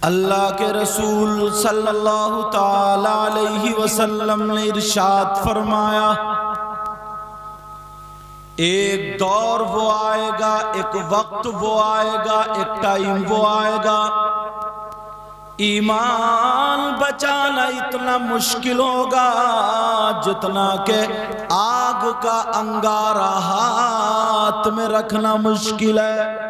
अल्लाह के रसूल सल्लल्लाहु ताला अलैहि वसल्लम ने इरशाद फरमाया, एक दौर वो आएगा, एक वक्त वो आएगा, एक टाइम वो आएगा, ईमान बचाना इतना मुश्किल होगा जितना के आग का अंगारा हाथ में रखना मुश्किल है।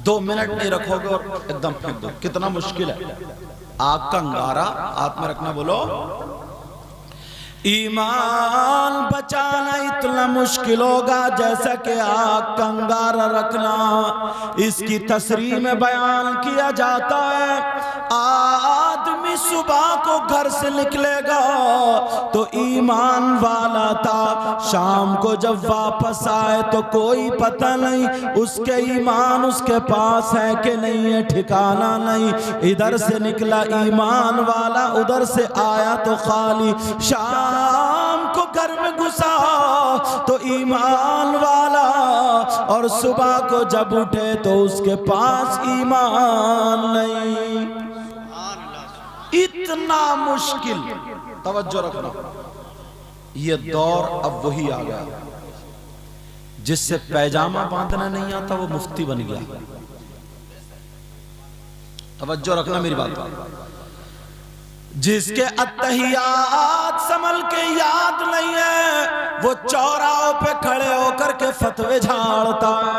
2 मिनट नहीं रखोगे और एकदम फेंक दो, कितना मुश्किल है। आग का अंगारा हाथ में रखना, बोलो। ईमान बचाना इतना मुश्किल होगा जैसा कि आग का अंगारा रखना। इसकी तस्रीह में बयान किया जाता है, आदमी सुबह को घर से निकलेगा तो ईमान वाला था, शाम को जब वापस आए तो कोई पता नहीं उसके ईमान उसके पास है कि नहीं है, ठिकाना नहीं। इधर से निकला ईमान वाला, उधर से आया तो खाली। शाम को घर में घुसा तो ईमान वाला, और सुबह को जब उठे तो उसके पास ईमान नहीं। इतना मुश्किल, तवज्जो रखना। ये दौर अब वही आ गया जिससे पैजामा बांधना नहीं आता वो मुफ्ती बन गया। तवज्जो रखना मेरी बात पर। जिसके अत्तहियात संभल के याद नहीं है वो चौराहों पे खड़े होकर के फतवे झाड़ता है।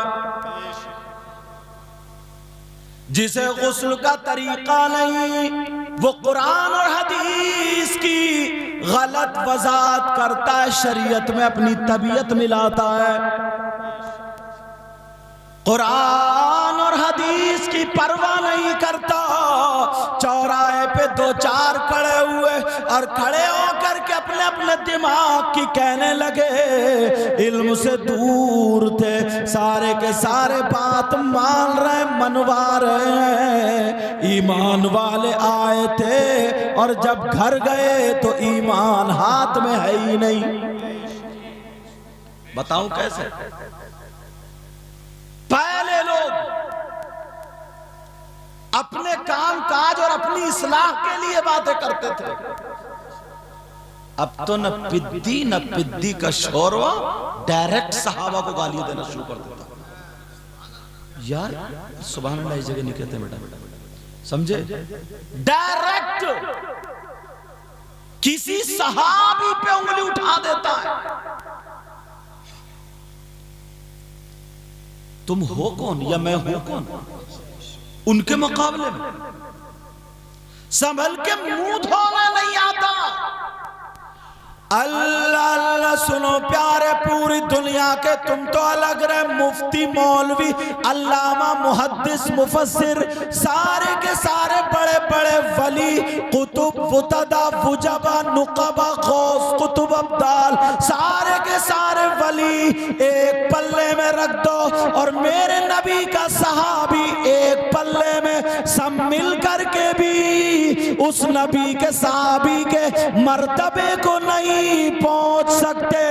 जिसे गुस्ल का तरीका नहीं वो कुरान और हदीस की गलत वजाहत करता है, शरीयत में अपनी तबीयत मिलाता है। कुरान और हदीस की परवाह नहीं करता। चौराहे पे 2-4 खड़े हुए और खड़े होकर के अपने अपने दिमाग की कहने लगे, इल्म से दूर थे, सारे के सारे बात मान रहे, मनवा रहे हैं। ईमान वाले आए थे और जब घर गए तो ईमान हाथ में है ही नहीं। बताऊं कैसे? पहले लोग अपने काम काज और अपनी इस्लाह के लिए बातें करते थे। अब तो न पिद्दी का शोरवा डायरेक्ट सहाबा को गालियां देना शुरू कर देता। यार सुभान अल्लाह, इस जगह नहीं कहते बेटा, समझे? डायरेक्ट किसी सहाबी पे उंगली उठा देता है। तुम हो कौन या मैं हूं कौन उनके मुकाबले में? संभल के मुंह धोना नहीं आता। अल्लाह अल्लाह सुनो प्यारे, पूरी दुनिया के तुम तो अलग रहे, मुफ्ती मौलवी अल्लामा मुहद्दिस मुफस्सिर सारे के सारे बड़े बड़े वली कुतुब फुतदा फुजबा नुकबा गौस कुतुब अब्दाल सारे के सारे वली एक पल्ले में रख दो और मेरे नबी का सहाबी एक पल्ले में, सब मिल करके भी उस नबी के सहाबी के मर्तबे को नहीं पहुंच सकते।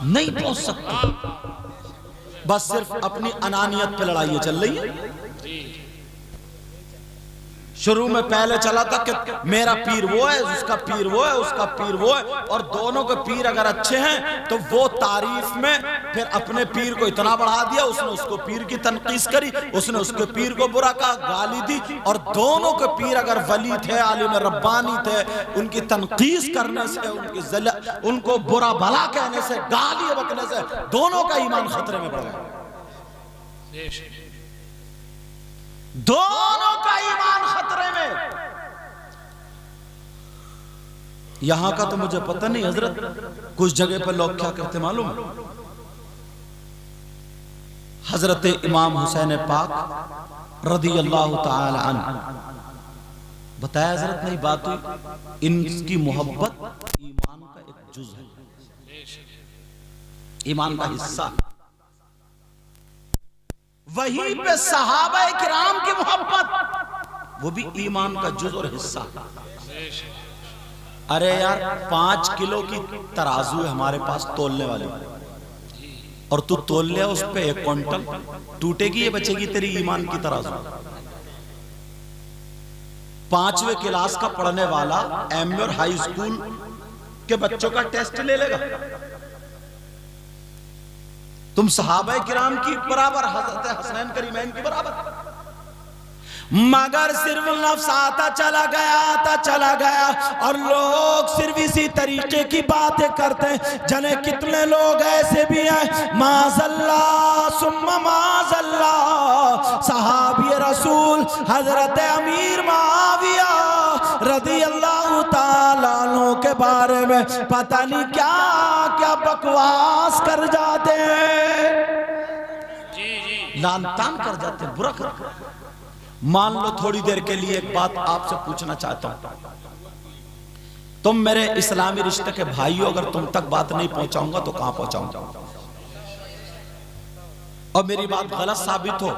नहीं पहुंच सकते। बस सिर्फ अपनी अनानियत पे लड़ाई चल रही है। शुरू में पहले चला था कि मेरा पीर वो है, उसका पीर वो है, उसका पीर वो है, और दोनों के पीर अगर अच्छे हैं तो वो तारीफ में फिर अपने पीर को इतना बढ़ा दिया, उसने उसको पीर की तनकीस करी, उसने उसके पीर को बुरा कहा, गाली दी। और दोनों के पीर अगर वली थे, आलिम रब्बानी थे, उनकी तनकीस करने से, उनको बुरा भला कहने से, गाली बकने से दोनों का ईमान खतरे में पड़ गया। दोनों का ईमान खतरे में। यहां का तो मुझे पता नहीं हजरत, कुछ जगह पर लोग क्या कहते मालूम? हजरत इमाम हुसैन पाक रदी अल्लाह ताला अन्हु बताया हजरत नहीं बात हुई, इनकी मोहब्बत ईमान का एक जुज है, ईमान का हिस्सा। वहीं पे सहाबा किराम की मोहब्बत वो भी ईमान का जुज और हिस्सा। अरे यार 5 किलो की तराजू है हमारे पास तोलने वाली, और तू तोल ले उस पे 1 क्विंटल, टूटेगी ये बचेगी तेरी ईमान की तराजू? 5वीं क्लास का पढ़ने वाला एमए और हाई स्कूल के बच्चों का टेस्ट ले लेगा? तुम सहाबा किराम की बराबर, हज़रत हसनैन करीमैन की बराबर, मगर सिर्फ लफ्ज़ आता चला गया और लोग सिर्फ इसी तरीके की बातें करते हैं। जने कितने लोग ऐसे भी हैं, माज़ल्लाह सुम्मा माज़ल्लाह, सहाबी रसूल हजरत अमीर मुआविया रज़ी अल्लाह ताला अन्हु के बारे में पता नहीं क्या क्या बकवास कर जाते हैं, लान तान कर जाते हैं, बुरा कर। मान लो थोड़ी देर के लिए एक बात आपसे पूछना चाहता हूं, तुम मेरे इस्लामी रिश्ते के भाई हो, अगर तुम तक बात नहीं पहुंचाऊंगा तो कहां पहुंचाऊंगा? और मेरी बात गलत साबित हो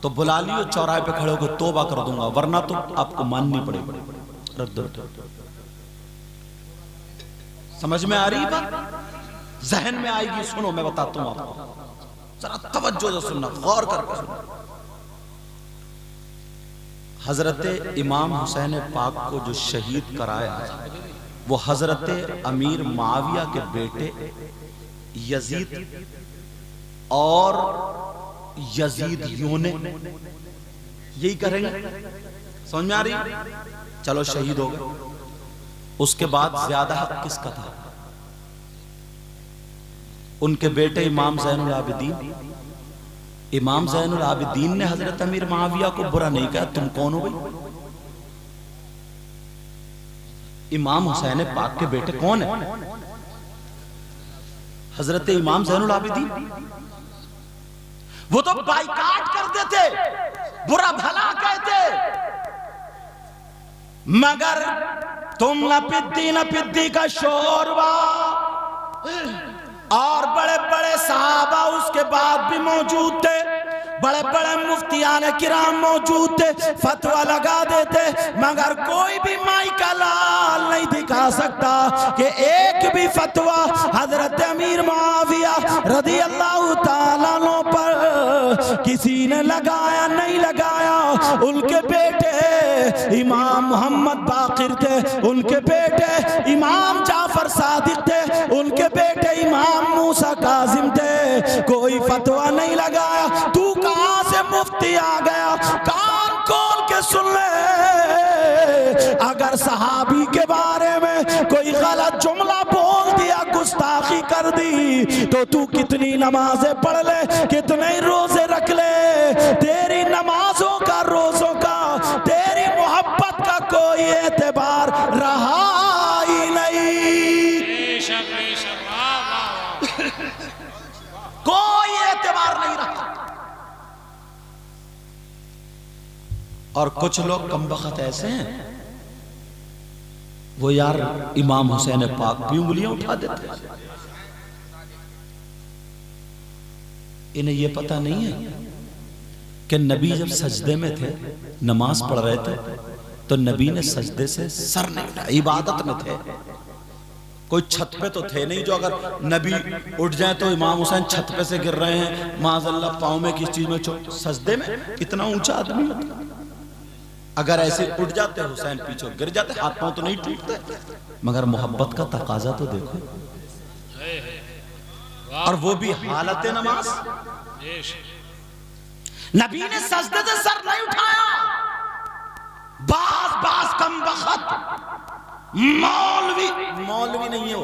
तो बुला लियो, चौराहे पे खड़े होकर तौबा कर दूंगा, वरना तो आपको माननी पड़ेगी। रद्द समझ में आ रही बात? जहन में आएगी, सुनो मैं बताता हूं आपको, जरा तवज्जो से सुनना, गौर करके सुनना। हजरत इमाम हुसैन पाक को जो शहीद कराया वो हजरत अमीर मुआविया के बेटे यजीद और यजीदियों ने यही करेंगे, समझ में आ रही? चलो शहीद हो गए, उसके बाद ज्यादा हक किसका था? उनके बेटे इमाम ज़ैनुल आबिदीन। इमाम ज़ैनुल आबिदीन ने हजरत अमीर मुआविया को बुरा नहीं कहा, तुम कौन हो भाई? इमाम हुसैन पाक के बेटे कौन है? हजरत इमाम ज़ैनुल आबिदीन। वो तो बाइकाट करते थे, बुरा भला कहते, मगर तुम न पिद्दी का शोरवा, और बड़े बड़े सहाबा उसके बाद भी मौजूद थे, बड़े बड़े मुफ्तियान किराम मौजूद थे, फतवा लगा देते, मगर कोई भी माई का लाल नहीं दिखा सकता कि एक भी फतवा हजरत अमीर मुआविया रज़ी अल्लाह ताला अन्हु पर किसी ने लगाया नहीं लगाया। उनके बेटे इमाम मोहम्मद बाकिर थे, उनके बेटे इमाम जाफर सादिक थे, उनके बेटे इमाम मूसा काजिम थे, कोई फतवा नहीं लगाया। तू कहां से मुफ्ती आ गया? कान खोल के सुन ले, अगर सहाबी के बारे में कोई गलत जुमला बोल दिया, गुस्ताखी कर दी, तो तू कितनी नमाजें पढ़ ले, कितने रोजे रख ले, तेरी नमाजों का, रोजों का, तेरी मोहब्बत का कोई एतबार रहा ही नहीं, कोई एतबार नहीं रहा। और कुछ लोग कमबख्त ऐसे हैं, वो यार इमाम हुसैन पाक भी उंगलियां उठा देते हैं। इन्हें ये पता नहीं है कि नबी जब सजदे में थे, नमाज पढ़ रहे थे, तो नबी ने सजदे से सर नहीं उठाया, इबादत में थे, कोई छत पे तो थे नहीं जो अगर नबी उठ जाए तो इमाम हुसैन छत पे से गिर रहे हैं, माज़अल्लाह पाँव में किस चीज में चोट, सजदे में इतना ऊंचा आदमी होता, अगर ऐसे उठ जाते हुसैन पीछे गिर जाते, हाथ पांव तो नहीं टूटते, मगर मोहब्बत का तकाजा तो देखो, और वो भी हालत नमाज। नबी ने सजदे से सर नहीं उठाया। बास कमबख्त मौलवी नहीं हो,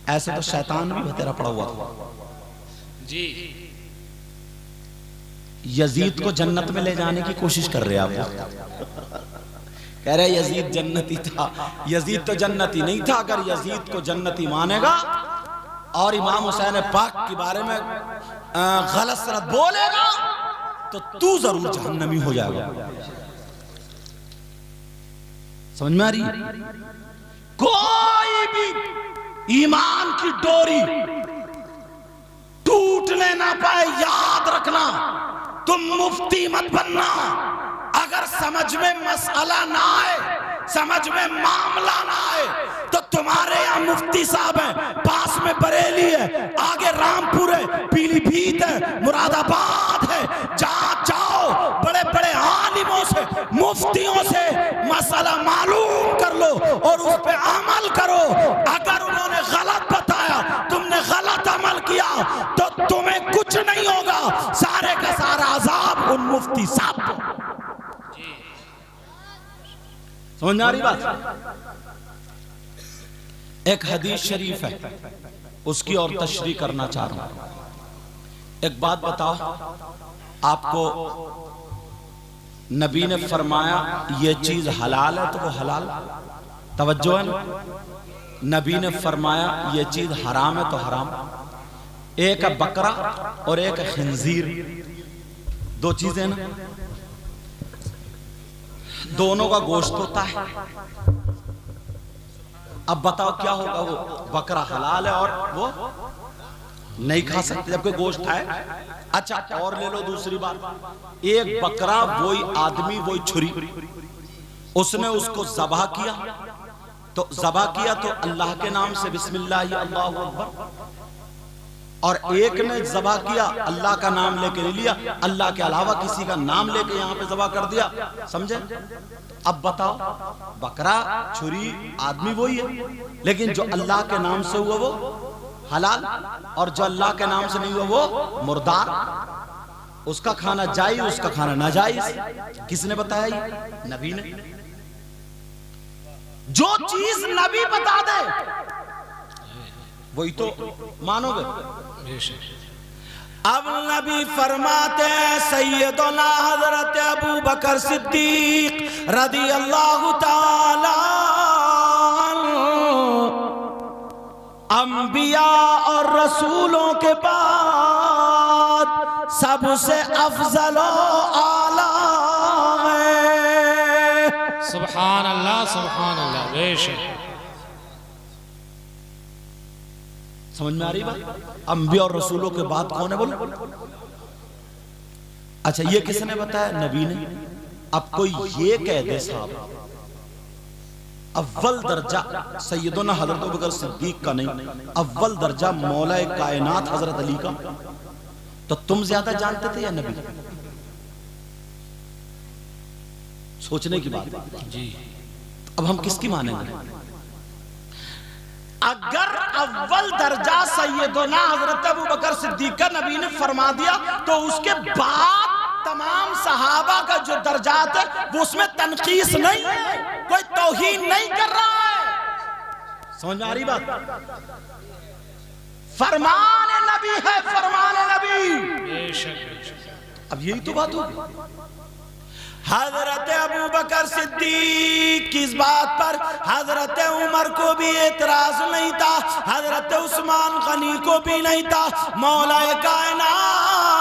ऐसे तो शैतान भी तेरा पड़ा हुआ था जी। यजीद को जन्नत में ले जाने की कोशिश कर रहे हैं आप, कह रहे यजीद जन्नती था। यजीद तो जन्नती नहीं था। अगर यजीद को जन्नती मानेगा और इमाम हुसैन पाक के बारे में गलत सनद बोलेगा तो तू जरूर जहन्नमी हो जाएगा। समझ में आ रही? कोई भी ईमान की डोरी टूटने ना पाए, याद रखना। तुम मुफ्ती मत बनना, अगर समझ में मसला ना आए समझ में मामला ना आए तो तुम्हारे यहाँ मुफ्ती साहब है, पास में बरेली है, आगे रामपुर है, पीलीभीत है, मुरादाबाद है, जहाँ जाओ बड़े बड़े आलिमों से, मुफ्तियों से मसला मालूम कर लो और उस पे अमल करो। अगर उन्होंने गलत बताया, तुमने गलत अमल किया तो तुम्हें कुछ नहीं होगा, सारे का सारा अजाब उन मुफ्ती साहब को। समझ आ रही बात? एक हदीस शरीफ है, उसकी और तशरीह करना चाह रहा हूं। एक बात बताओ, आपको नबी ने फरमाया ये चीज हलाल है तो वो हलाल, तवज्जो है ना? नबी ने फरमाया ये चीज हराम है तो हराम। एक है बकरा और एक है खिंजीर, दो चीजें ना, दोनों का गोश्त होता है। अब बताओ क्या होगा? वो बकरा हलाल है और वो नहीं खा सकते जबकि गोश्त है। अच्छा और ले लो दूसरी बात, एक बकरा वही आदमी वही छुरी, उसने उसको ज़बह किया तो अल्लाह के नाम से बिस्मिल्लाह अल्लाहु अकबर, और एक ने ज़बह किया अल्लाह का नाम लेके नहीं लिया, अल्लाह के अलावा किसी का नाम लेके यहाँ पे ज़बह कर दिया। समझे? अब बताओ, बकरा छुरी आदमी वही है, लेकिन जो अल्लाह के नाम से हुआ वो हलाल, और जो अल्लाह के नाम से नहीं हुआ वो मुर्दार, उसका खाना जायज, उसका खाना नाजायज। किसने बताया? नबी ने। जो चीज नबी बता दे वही तो मानोगे। अब नबी फरमाते हैं सैयदना हजरत अबू बकर सिद्दीक रदी अल्लाह ताला अंबिया और रसूलों के बाद सबसे अफजल आला है। सुभान अल्लाह, सुभान अल्लाह। बेशक समझ में आ रही बात? अंबिया और रसूलों के बाद कौन है बोलो? अच्छा ये किसने बताया? नबी ने। अब कोई ये कह दे साहब अव्वल दर्जा सैयदना हजरत अबू बकर सिद्दीक का नहीं, अव्वल दर्जा मौला कायनात हजरत अली का, तो तुम ज्यादा जानते थे या नबी? सोचने की बात जी। अब हम किसकी मानेंगे? अगर अव्वल दर्जा सैयदना हजरत अबू बकर सिद्दीक का नबी ने फरमा दिया तो उसके बाद तमाम सहाबा का जो दर्जात है वो उसमें तनकीस नहीं है, कोई तौहीन नहीं कर रहा है। समझ में आ रही बात? फरमान नबी है, फरमान नबी। अब यही तो बात होगी। हजरत अबू बकर सिद्दीक किस बात पर? हजरत उमर को भी एतराज नहीं था, हजरत उस्मान गनी को भी नहीं था, मौला कायनात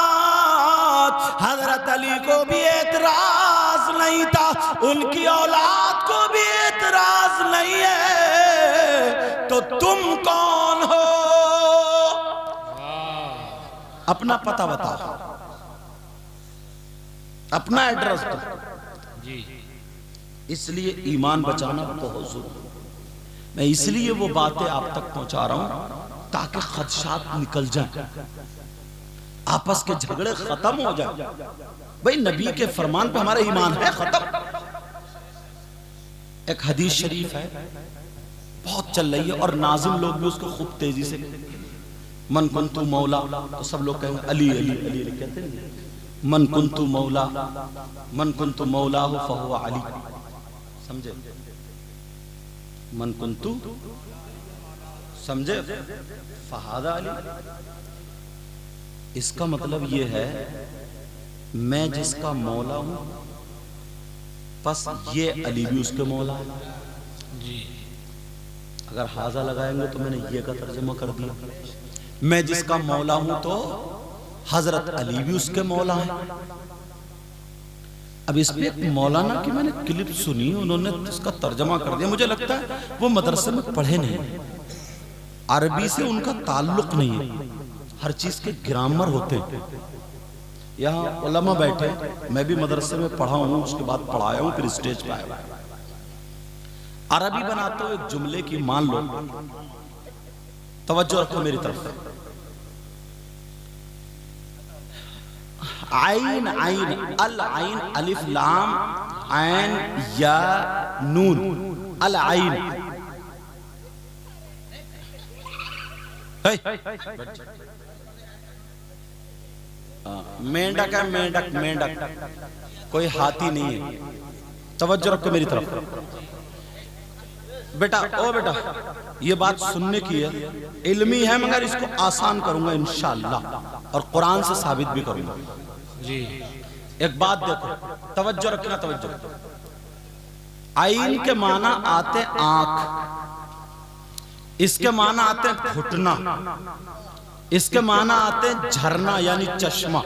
हजरत अली को भी एतराज नहीं था, उनकी औलाद को भी एतराज नहीं है, तो तुम कौन हो? अपना पता बताओ, अपना एड्रेस दो जी। इसलिए ईमान बचाना बहुत जरूरी। मैं इसलिए वो बातें आप तक पहुंचा रहा हूं ताकि खदशात निकल जाए, आपस के झगड़े खत्म हो जाए। भाई नबी के फरमान पे हमारा ईमान है, खत्म। एक हदीस शरीफ है बहुत चल रही है और नाजिम लोग भी उसको खूब तेजी से, मन कुंतु मौला, तो सब लोग कहेंगे अली अली अली कहते हैं, मन कुंतु मौला, मन कुंतु मौला हो फहुवा अली। समझे? मन कुंतु समझे फहादा अली। इसका मतलब ये है मैं जिसका मौला हूं बस ये अली भी उसके मौला है जी। अगर हाजा लगाएंगे तो मैंने ये का तर्जुमा कर दिया, मैं जिसका मौला हूं तो हजरत अली भी उसके मौला है। अब इस पे एक मौलाना की मैंने क्लिप सुनी, उन्होंने इसका तर्जमा कर दिया। मुझे लगता है वो मदरसे में पढ़े नहीं, अरबी से उनका ताल्लुक नहीं है, हर चीज के ग्रामर होते हैं। यहाँ उलमा बैठे, मैं भी मदरसे में पढ़ा हूँ, उसके बाद पढ़ाया हूँ, फिर स्टेज पे आया। अरबी बनाते हो एक जुमले की, मान लो, तवज्जो रखो मेरी तरफ, आइन आइन अल आइन अलिफ लाम ऐन या नून अल आइन। मेंढक है, मेंढक मेंढक, कोई हाथी नहीं है। तवज्जो रखो मेरी तरफ बेटा, ओ बेटा, ये बात सुनने की है, इल्मी है, मगर इसको आसान करूंगा इंशाअल्लाह और कुरान से साबित भी करूंगा जी। एक बात देखो, तवज्जो रखना, तवज्जो। आइन के माना आते आंख, इसके माना आते घुटना, इसके माना आते झरना यानी चश्मा,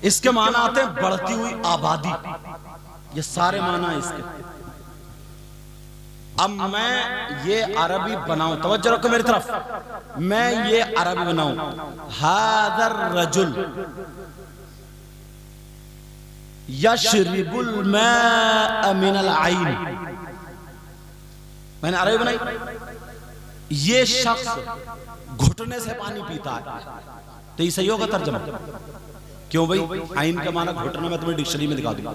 इसके माना आते बढ़ती हुई आबादी। ये सारे माना है इसके। अब मैं ये अरबी बनाऊं, तवज्जो रखो मेरी तरफ, मैं ये अरबी बनाऊं, हादर रजुल यशरिबुल माअ मिनल आइन, मैंने अरबी बनाई, ये शख्स घुटने से पानी पीता है, तो ये सही होगा तर्जमा? क्यों भाई, आइन का माना घुटना मैं तुम्हें डिक्शनरी में दिखा दूंगा।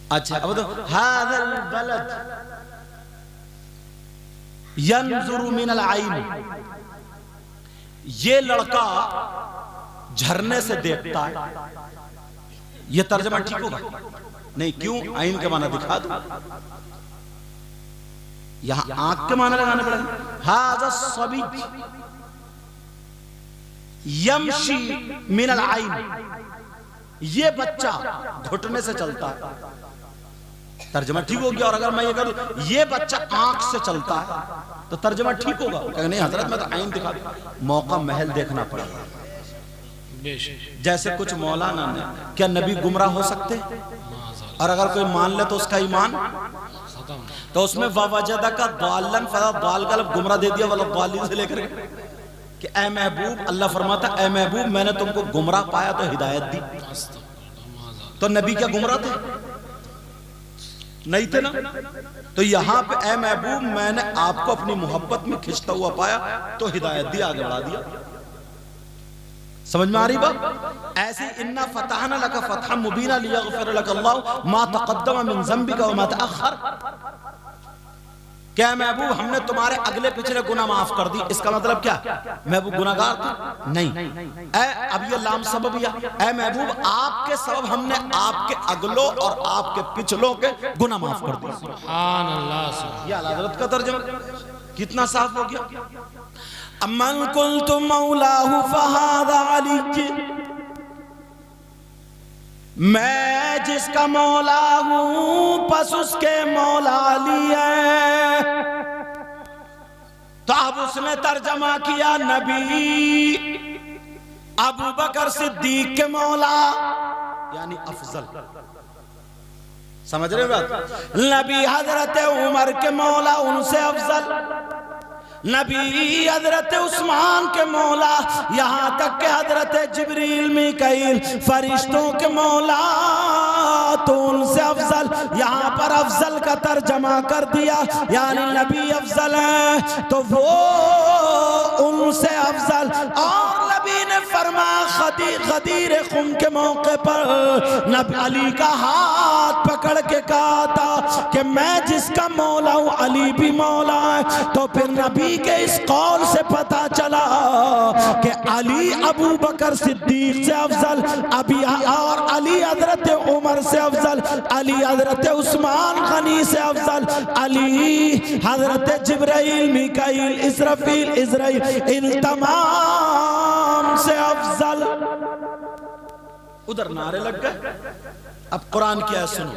अच्छा अब तो हादल बलद यंजुरु मिनल आइन, ये लड़का झरने से देखता है, ये तर्जमा ठीक होगा? नहीं, क्यों? आइन के माना दिखा दो, यहां आंख के माना लगाने पड़ेंगे। हाजा सभी यमशी मिनल आइन, ये बच्चा घुटने से चलता है, तर्जमा ठीक हो गया। और अगर मैं ये करूं ये बच्चा आंख से चलता है, तो तर्जमा ठीक होगा? नहीं हजरत, मैं तो आइन दिखा दूं। मौका महल देखना पड़ेगा। जैसे कुछ मौलाना ने, क्या नबी गुमराह हो सकते? और अगर कोई मान ले तो उसका ईमान, तो उसमें ववजदा का दालन फला दाल का गुमराह दे दिया, वाला दालिन से लेकर कि ए महबूब, अल्लाह फरमाता ए महबूब मैंने तुमको गुमराह पाया तो हिदायत दी। तो नबी क्या गुमराह थे? नहीं थे ना। तो यहां पे ए महबूब मैंने आपको अपनी मोहब्बत में खिंचता हुआ पाया तो हिदायत दी, आगे बढ़ा दिया। समझ में आ रही बात? ऐसे इन्ना फतहना लका फतहन मुबीना लियगफिर लक अल्लाह मा तक़द्दम मिन ज़ंबिका व मा तअख़्ख़र। क्या महबूब हमने तुम्हारे अगले पिछले गुनाह माफ कर दी, इसका मतलब क्या? महबूब गुनाहगार थे? नहीं। अब ये लाम सबबिया, ऐ महबूब आपके सबब हमने आपके अगलों और आपके पिछलों के गुनाह माफ कर दिए। सुभान अल्लाह। ये आला हज़रत का तर्जुमा कितना साफ हो गया। अमन कुन्तु मौलाहु फहादा अली, मैं जिसका मौला हूं बस उसके मौला अली है। तो अब उसने तर्जमा किया नबी अबू बकर सिद्दीक के मौला यानी अफजल। समझ रहे बात? नबी हजरत उमर के मौला उनसे अफजल, नबी हजरत उस्मान के मौला, यहां तक के हजरत जिब्रील मीकाईल फरिश्तों के मौला तो उनसे अफजल। यहां पर अफजल का तर्जमा कर दिया यानी नबी अफजल है तो वो उनसे अफजल। और नबी ने फरमाया गदीर खुम के मौके पर नबी अली का हाथ पकड़ के कहा था कि मैं जिसका मौला हूं अली भी मौला है। तो फिर नबी के इस कौल से पता चला कि अली अबू बकर सिद्दीक से अफजल, अभी और अली हजरत उमर से अफजल, अली हजरत उस्मान गनी से अफजल, अली हजरत जिब्राइल मीकाईल इसराफील इजराइल इन तमाम से अफजल। उधर नारे लग गए। अब कुरान क्या है सुनो,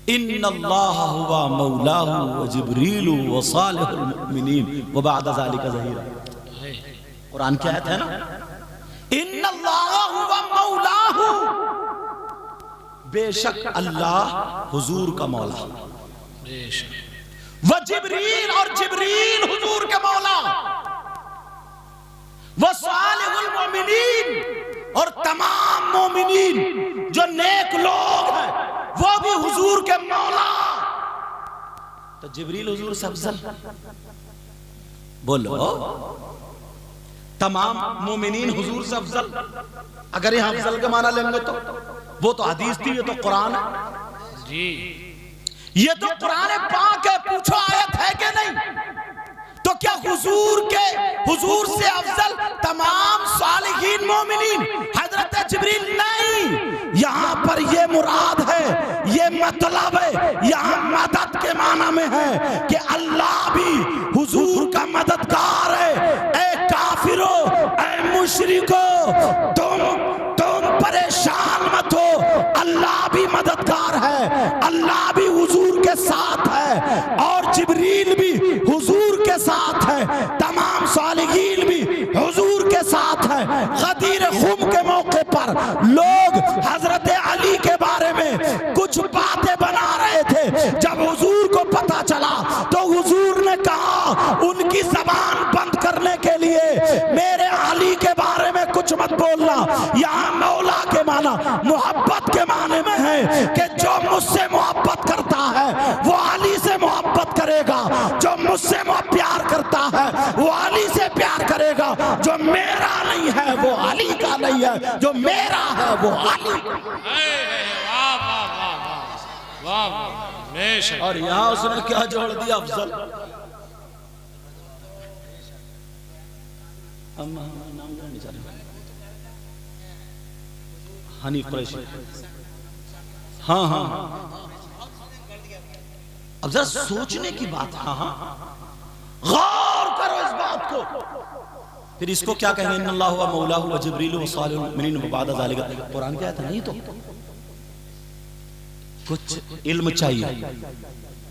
इन्नल्लाह हुवा मौलाहु व जिब्रीलु व सालिहुल मुमिनीन व बअद ज़ालिका ज़हीरा। कुरान की आयत है ना, इन्नल्लाह हुवा मौलाहु, बेशक अल्लाह हुजूर का मौला, व जिब्रील और जिब्रील हुजूर के मौला, व सालिहुल मुमिनीन और तमाम मोमिनीन जो नेक लोग हैं वो भी हुजूर के मौला। तो जिब्रील हुजूर से अफजल? बोलो, तमाम मोमिनीन हुजूर से अफजल? अगर यहां अफजल के माना लेंगे तो वो तो हदीस थी, ये तो कुरान है जी। ये तो कुरान पाक है। पूछो आयत है कि नहीं? तो क्या हुजूर से अफजल तमाम सालिहीन मोमिनीन हजरत जिब्रील? नहीं, यहां पर ये मुराद है, ये मतलब है, यहां मदद के माना में है कि अल्लाह भी हुजूर का मददगार है। ए काफिरो, ए मुशरिको, तुम परेशान मत हो, अल्लाह भी मददगार है, अल्लाह भी हुजूर के साथ है और जिब्रील भी हुजूर के साथ है, तमाम सालिहीन भी हुजूर के साथ है। गदीर खुम के मौके पर लोग हजरत अली के बारे में कुछ बातें बना रहे थे। जब हुजूर को पता चला तो हुजूर ने कहा उनकी जबान बंद करने के लिए, मेरे अली के बारे में कुछ मत बोलना। यहाँ मौला के माना मोहब्बत के माने में है कि जो मुझसे मोहब्बत करता है वो अली से मोहब्बत करेगा, जो मुझसे प्यार करता है वो अली से प्यार करेगा। जो मेरा नहीं है वो अली का नहीं है, जो मेरा है वो अली। वाह वाह वाह वाह वाह वाह। और यहाँ उसने क्या जोड़ दिया? अफजल। हनीफ कुरैशी। हाँ हाँ, अब जरा सोचने की बात है। हाँ, गौर करो इस बात को। फिर इसको क्या कहेंगे? इन्नल्लाहु व मौलाहु व जिब्रीलु व सालिहुल मुमिनीन व बाद ज़ालिका। कुरान क्या था? नहीं तो कुछ इल्म चाहिए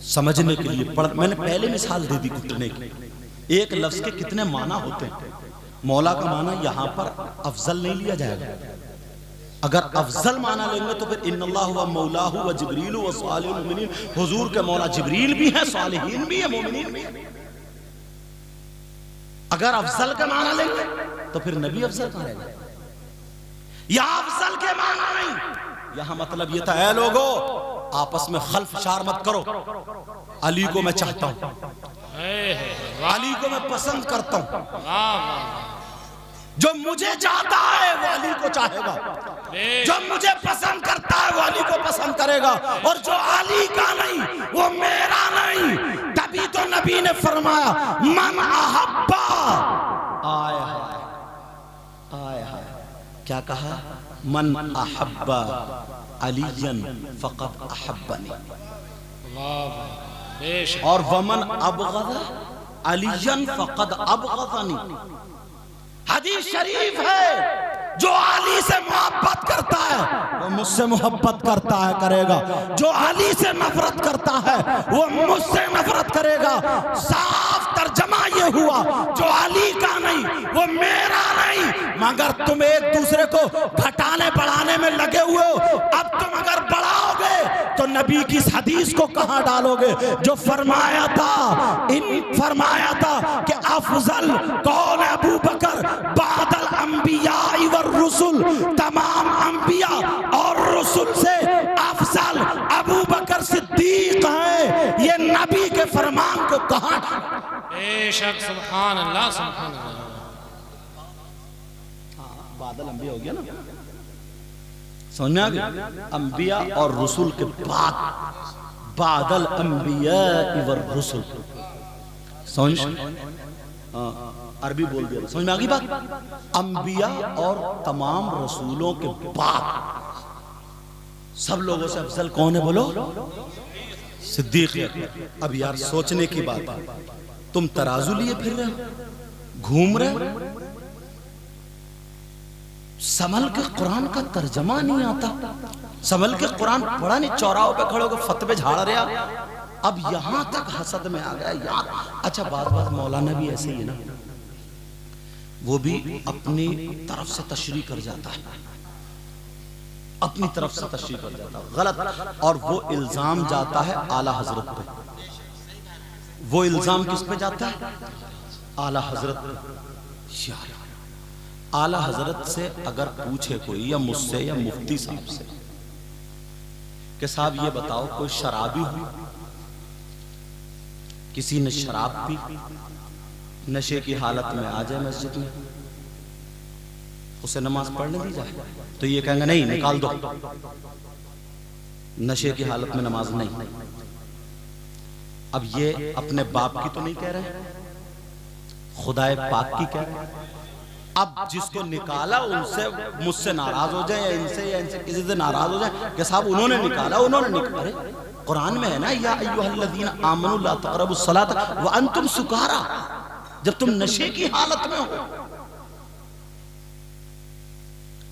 समझने के लिए। मैंने पहले मिसाल दे दी घुटने की। एक लफ्ज के कितने माना होते हैं। मौला का माना यहां पर अफजल नहीं लिया जाएगा। अगर अफजल माना लेंगे तो फिर इन्नल्लाहु व मौलाहु व जिब्रीलु व सालिहुल मुमिनीन, हुजूर के मौला जिब्रील भी है, सालिहीन भी है, मोमिनीन भी है। अगर अफजल का माना लेंगे तो फिर नबी अफजल कहां रहेगा? यहां अफजल के माना नहीं, यहां मतलब ये था, ऐ लोगो आपस में खल्फ शार मत करो। अली को मैं चाहता हूं, अली को मैं पसंद करता हूं। जो मुझे चाहता है वो अली को चाहेगा, जो मुझे पसंद करता है वो अली को पसंद करेगा, और जो अली का नहीं वो मेरा नहीं। तभी तो नबी ने फरमाया मन अहब्बा, आय हाय हाय, क्या कहा? मन अहब्बा अलियन फक़द अहब्बनी, और वमन अबग़ज़ अलियन फक़द अबग़ज़नी। हदीस शरीफ है, जो अली से मोहब्बत करता है वो मुझसे मोहब्बत करता है करेगा, जो अली से नफरत करता है वो मुझसे नफरत करेगा। साफ तर्जमा ये हुआ, जो अली का नहीं वो मेरा नहीं। मगर तुम एक दूसरे को घटाने बढ़ाने में लगे हुए हो। अब तुम अगर बढ़ाओगे तो नबी की इस हदीस को कहां डालोगे जो फरमाया था कि अफजल कौन है? अबू बकर बादल अंबिया व रुसुल, तमाम अंबिया और रुसुल से अफजल अबू बकर सिद्दीक है। ये नबी के फरमान को कहां डालोगे? बेशक, सुभान अल्लाह, सुभान अल्लाह। बादल अंबिया हो गया ना, समझ में आ गया? अंबिया और रसूल के बाद बादल अंबिया व रसूल, समझ? अरबी बोल दिया, समझ में आ गई बात? अंबिया और तमाम रसूलों के बाद सब लोगों से अफजल कौन है? बोलो, सिद्दीक। अब यार सोचने की बात है, तुम तराजू लिए फिर रहे हो, घूम रहे हो, समल के कुरान का तर्जमा नहीं आता, समल के कुरान पढ़ा नहीं, चौराहों पे खड़े होकर फतवे झाड़ रहा। अब यहां तक हसद में आ गया यार। अच्छा, बात मौलाना भी ऐसे ही है ना, वो भी अपनी तरफ से तशरीह कर जाता है, अपनी तरफ से तशरीह कर जाता है गलत, और वो इल्जाम जाता है आला हजरत पे। वो इल्जाम किस पे जाता है? आला हजरत पे। आला हजरत से अगर पूछे कोई, या मुझसे या मुफ्ती साहब से कि साहब ये बताओ कोई शराबी हो किसी ने शराब पी, नशे की हालत में आ जाए मस्जिद में, उसे नमाज पढ़ने दी जाए तो ये कहेंगे नहीं, निकाल दो, नशे की हालत में नमाज नहीं। अब ये अपने बाप की तो नहीं कह रहे, खुदाए पाक की कह रहे। अब जिसको निकाला उनसे मुझसे नाराज हो जाए, या इनसे किसी से नाराज हो जाए कि साहब उन्होंने निकाला, अरे कुरान में है ना, या अय्युहल्लज़ीना आमनू ला तक़रबुस सलात व अंतुम सुकारा, जब तुम नशे की हालत में हो।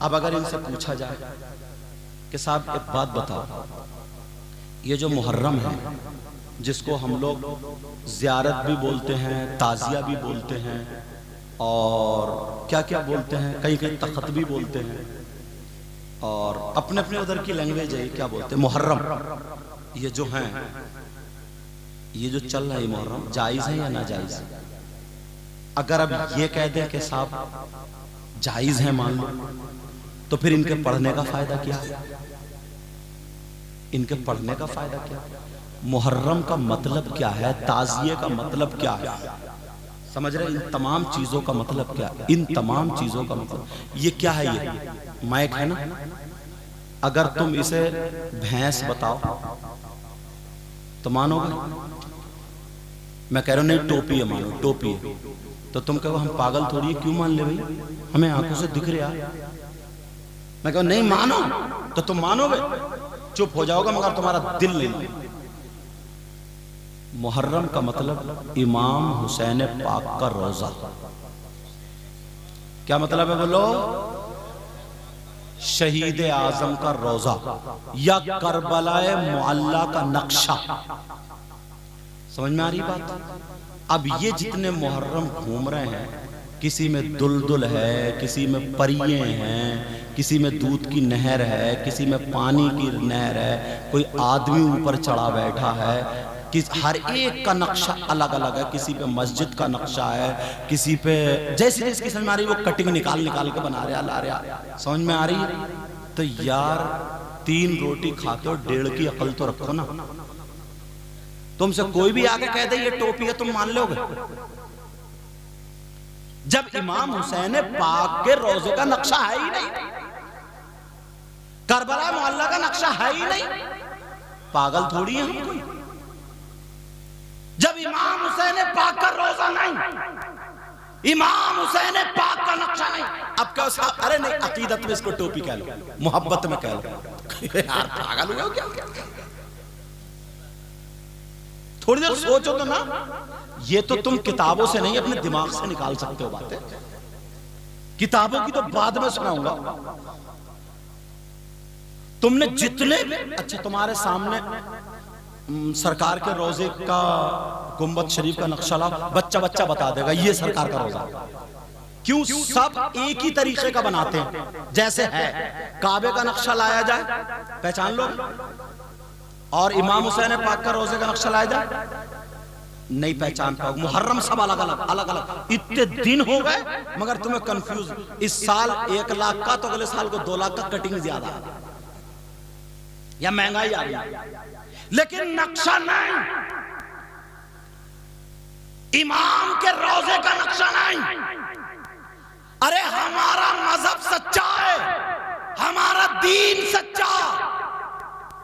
अब अगर इनसे पूछा जाए कि साहब एक बात बताओ, ये जो मुहर्रम है जिसको हम लोग ज़ियारत भी बोलते हैं, ताज़िया भी बोलते हैं, और क्या क्या बोलते हैं, कहीं कहीं तख़त भी बोलते हैं, और अपने अपने उधर की लैंग्वेज है, क्या बोलते हैं, मुहर्रम, ये जो हैं, ये जो चल रहा है मुहर्रम, जायज़ है या नाजायज़? अगर अब ये कह दें कि साहब जायज़ है मान लो, तो फिर इनके पढ़ने का फायदा क्या? इनके पढ़ने का फायदा क्या? मुहर्रम का मतलब क्या है, ताज़िये का मतलब क्या है, समझ रहे? इन तमाम चीजों का मतलब क्या है? इन तमाम चीजों का मतलब ये क्या है? ये माइक है ना, अगर तुम इसे भैंस बताओ तो मानोगे? मैं कह रहा हूं नहीं टोपी है, मानो टोपी है, तो तुम कहो हम पागल थोड़ी है, क्यों मान ले भाई, हमें आंखों से दिख रहा। मैं कहूं नहीं मानो, तो तुम मानोगे, चुप हो जाओगे, मगर तुम्हारा दिल नहीं। मुहर्रम का मतलब इमाम हुसैन पाक का रोजा। क्या मतलब है बोलो? शहीद आजम का रोजा या करबलाए मुअल्ला का नक्शा। समझ में आ रही बात? अब ये जितने मुहर्रम घूम रहे हैं, किसी में दुलदुल है, किसी में परिये हैं, किसी में दूध की नहर है, किसी में पानी की नहर है, कोई आदमी ऊपर चढ़ा बैठा है, हर एक का नक्शा अलग अलग है। किसी पे मस्जिद का नक्शा है, किसी पे जैसे जिसकी समझ में आ रही, वो कटिंग निकाल निकाल के बना रहा, ला रहा। समझ में आ रही? तो यार 3 रोटी खाते हो, 1.5 की अकल तो रखो ना। तुमसे कोई भी आके कह दे ये टोपी है, तुम मान लोगे? जब इमाम हुसैन पाक के रोजे का नक्शा है ही नहीं, करबला मुअल्ला का नक्शा है ही नहीं, पागल थोड़ी है हम कोई। जब इमाम हुसैन पाक का रोजा नहीं, इमाम हुसैन पाक का नक्शा नहीं, अब क्या साहब? अरे नहीं, अकीदत में इसको टोपी कह लो, मोहब्बत में कह लो। यार पागल हो क्या? थोड़ी देर सोचो तो ना, ये तो तुम किताबों से नहीं अपने दिमाग से निकाल सकते हो बातें। किताबों की तो बाद में सुनाऊंगा। तुमने जितने, अच्छा तुम्हारे सामने सरकार के रोजे का गुंबद शरीफ का नक्शा ला, बच्चा बच्चा बता देगा ये सरकार का रोजा। क्यों? सब एक ही तरीके का बनाते हैं, जैसे है काबे का नक्शा लाया जाए, पहचान लो, और इमाम हुसैन पाक का रोजे का नक्शा लाया जाए, नहीं पहचान पाओगे। मुहर्रम सब अलग अलग अलग अलग। इतने दिन हो गए मगर तुम्हें कंफ्यूज। इस साल 1 लाख का, तो अगले साल को 2 लाख का कटिंग ज्यादा है या महंगाई आ गई, लेकिन नक्शा नहीं। इमाम के रोजे का नक्शा नहीं। अरे हमारा मजहब सच्चा है, हमारा दीन सच्चा,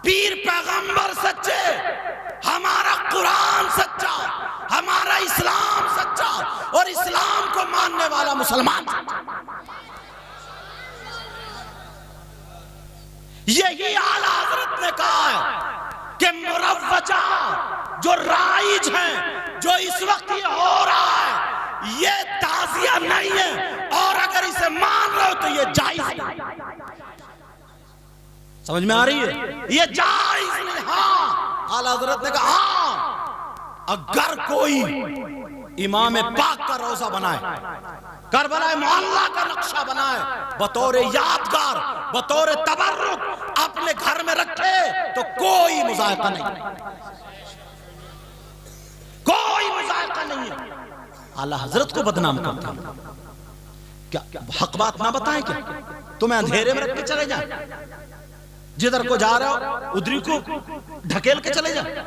पीर पैगंबर सच्चे, हमारा कुरान सच्चा, हमारा इस्लाम सच्चा, और इस्लाम को मानने वाला मुसलमान। यही आला हजरत ने कहा है कि मुरव्वजा जो राइज है, जो इस वक्त ये हो रहा है, ये ताज़िया नहीं है, और अगर इसे मान रहे हो तो ये जायज है। समझ में आ रही है? ये जायज नहीं। हाँ, आला हजरत ने कहा हाँ, अगर कोई इमाम पाक का रोजा बनाए, करबला मुअल्ला का नक्शा बनाए, बतौर यादगार, बतौर तबर्रुक अपने घर में रखे, तो कोई मुज़ायका नहीं, कोई मुज़ायका नहीं है। आला हजरत को बदनाम करते हैं क्या? हक बात ना बताएं क्या? तुम्हें अंधेरे में रख के चले जाए, जिधर को जा रहे हो उधरी को ढकेल के चले जाए।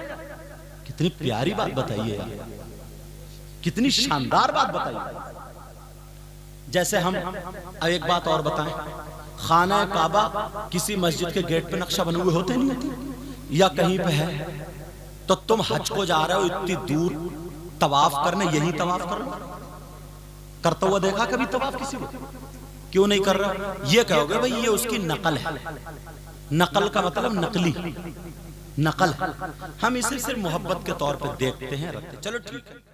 कितनी प्यारी बात बताइए यार, कितनी शानदार बात बताइए। जैसे हम अब एक बात और बताएं, खाना काबा किसी मस्जिद के गेट पे नक्शा बने हुए होते नहीं होते, या कहीं पे है, तो तुम हज को जा रहे हो इतनी दूर तवाफ करने, यही तवाफ कर लो। करता हुआ देखा कभी तवाफ किसी को? क्यों नहीं कर रहा? ये कहोगे भाई ये उसकी नकल है। नकल का मतलब नकली, नकल है। हम इसे सिर्फ मोहब्बत के तौर पे देखते हैं, रखते। चलो ठीक है।